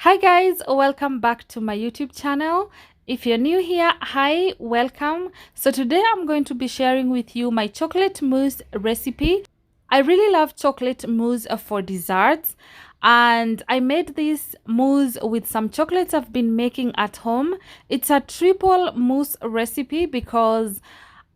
Hi guys, welcome back to my YouTube channel. If you're new here, hi, welcome. So today I'm going to be sharing with you my chocolate mousse recipe. I really love chocolate mousse for desserts, and I made this mousse with some chocolates I've been making at home. It's a triple mousse recipe because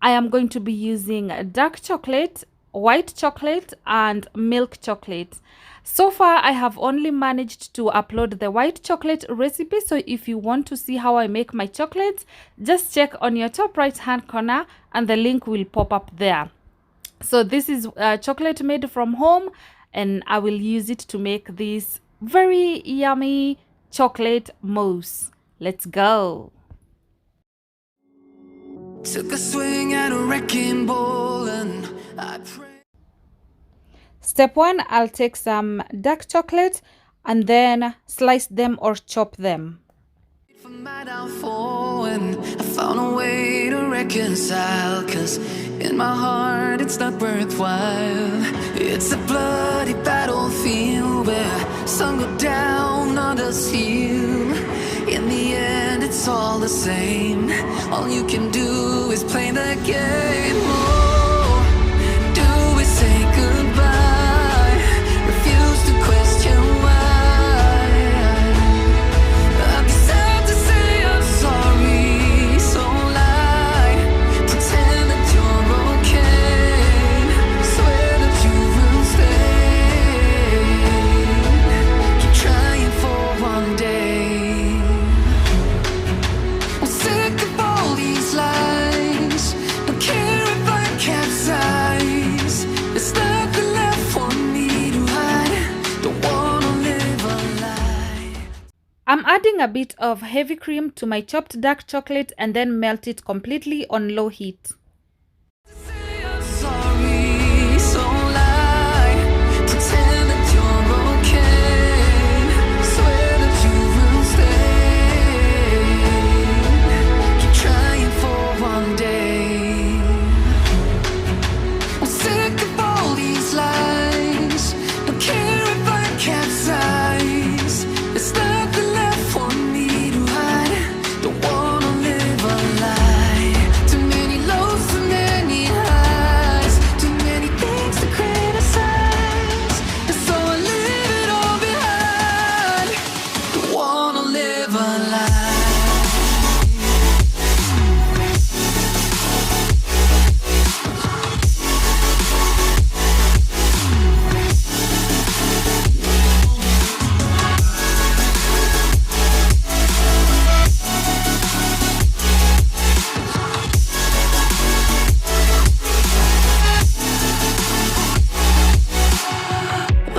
I am going to be using dark chocolate, white chocolate, and milk chocolate. So far, I have only managed to upload the white chocolate recipe. So if you want to see how I make my chocolates, just check on your top right hand corner and the link will pop up there. So this is chocolate made from home, and I will use it to make this very yummy chocolate mousse. Let's go. Took a swing at a wrecking ball and I prayed. Step 1, I'll take some dark chocolate and then slice them or chop them. For my downfall, and I found a way to reconcile, 'cause in my heart it's not worthwhile. It's a bloody battlefield where some go down, others heal. In the end it's all the same. All you can do is play the game. Oh, do we say goodbye? Refuse to question why. I'm sad to say I'm sorry, so lie. Pretend that you're okay. Swear that you will stay. Keep trying for one day. I'm sick of all these lies. Don't care if I capsize. There's nothing left for me to hide. Don't wanna live a lie. I'm adding a bit of heavy cream to my chopped dark chocolate and then melt it completely on low heat. Say I'm sorry, so lie. Pretend that you're okay. Swear that you will stay. Keep trying for one day. I'm sick of all these lies. Don't care if I capsize. There's nothing left for me to hide. Don't wanna live a lie. Too many lows, too many highs. Too many things to criticize. And so I leave it all behind. Don't wanna live a lie.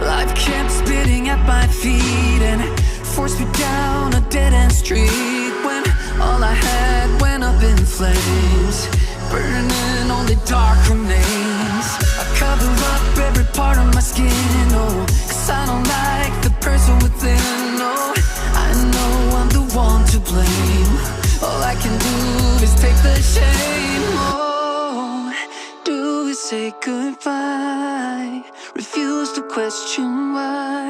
Life kept spitting at my feet and forced me down a dead-end street, when all I had went up in flames, burning only dark remains. I cover up every part of my skin, oh, 'cause I don't like the person within. Oh, I know I'm the one to blame. All I can do is take the shame. Oh, do we say goodbye? Refuse to question why.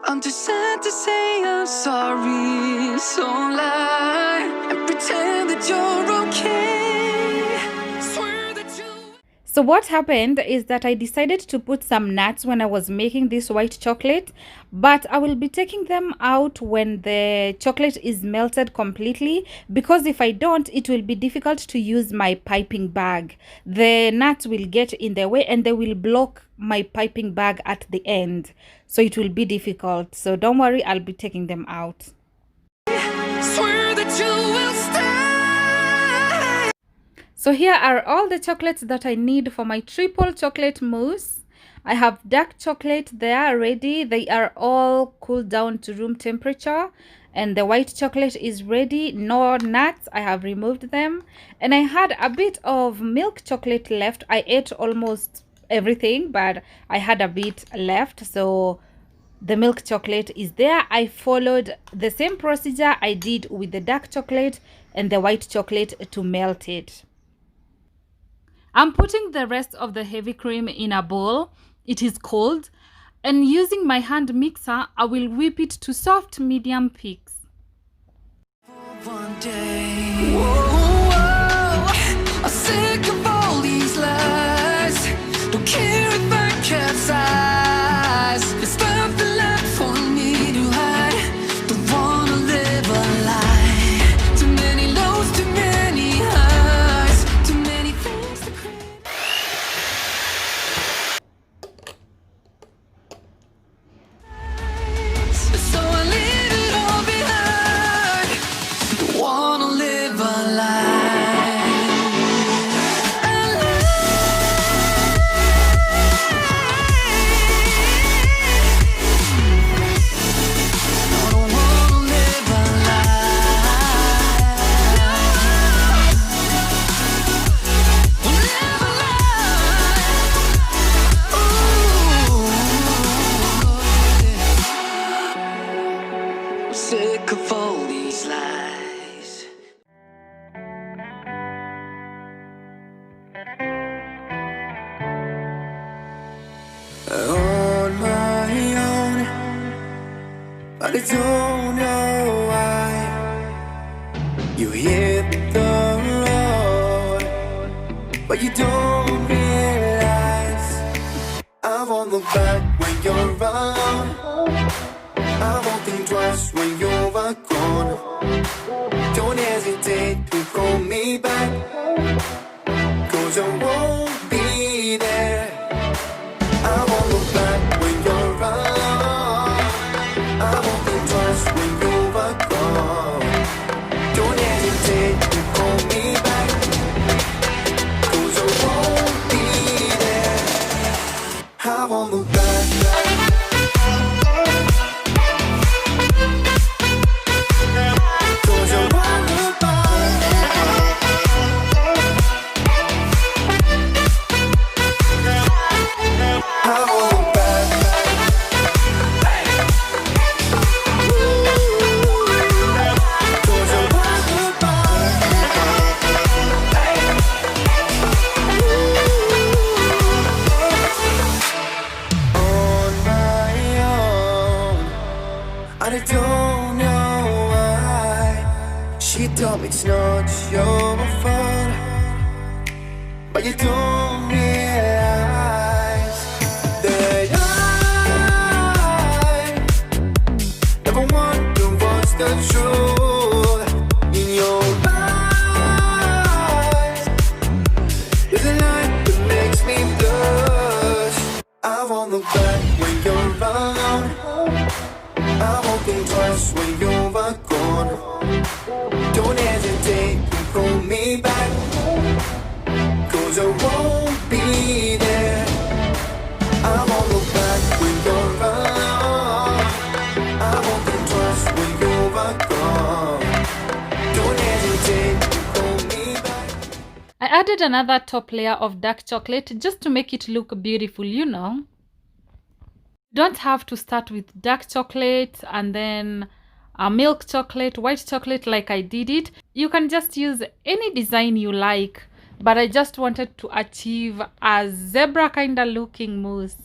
I'm too sad to say I'm sorry, so lie and pretend that you're okay. Swear that you. So what happened is that I decided to put some nuts when I was making this white chocolate, but I will be taking them out when the chocolate is melted completely, because if I don't, it will be difficult to use my piping bag. The nuts will get in the way and they will block my piping bag at the end, so it will be difficult. So don't worry, I'll be taking them out. Swear that you will stay. So here are all the chocolates that I need for my triple chocolate mousse. I have dark chocolate there ready. They are all cooled down to room temperature. And the white chocolate is ready. No nuts, I have removed them. And I had a bit of milk chocolate left. I ate almost everything, but I had a bit left. So the milk chocolate is there. I followed the same procedure I did with the dark chocolate and the white chocolate to melt it. I'm putting the rest of the heavy cream in a bowl. It is cold. And using my hand mixer, I will whip it to soft medium peaks. One day, whoa, I'm sick of all these lies. Don't care if I capsize. There's nothing left for me to hide. Don't wanna live a lie. Too many lows, too many highs, too many things to crave. So I leave it all behind. Don't wanna live a lie. I don't wanna live a lie. Live a lie. Ooh. I'm sick of all these lies. On my own, but I don't know why. You hit the road, but you don't realize I won't look back when you're around. I won't think twice when you're gone. Don't hesitate to call me back, 'cause I won't be there. I won't look back when you're around. I won't think twice when you're gone. Don't hesitate to call me back, 'cause I won't be there. I won't look back. 'Cause I won't look back. I won't look back. 'Cause I won't look back. On my own, and I don't know why. She told me it's not your fault, but you don't realize that I never wonder what's the truth in your eyes. There's a light that makes me blush. I won't look back when you're around. I won't think twice when you're gone. Don't hesitate to call me back, 'cause I won't be there. I won't look back when you're around. I won't think twice when you're gone. Don't hesitate to call me back. I added another top layer of dark chocolate just to make it look beautiful, you know. You don't have to start with dark chocolate and then milk chocolate, white chocolate like I did it. You can just use any design you like, but I just wanted to achieve a zebra kind of looking mousse.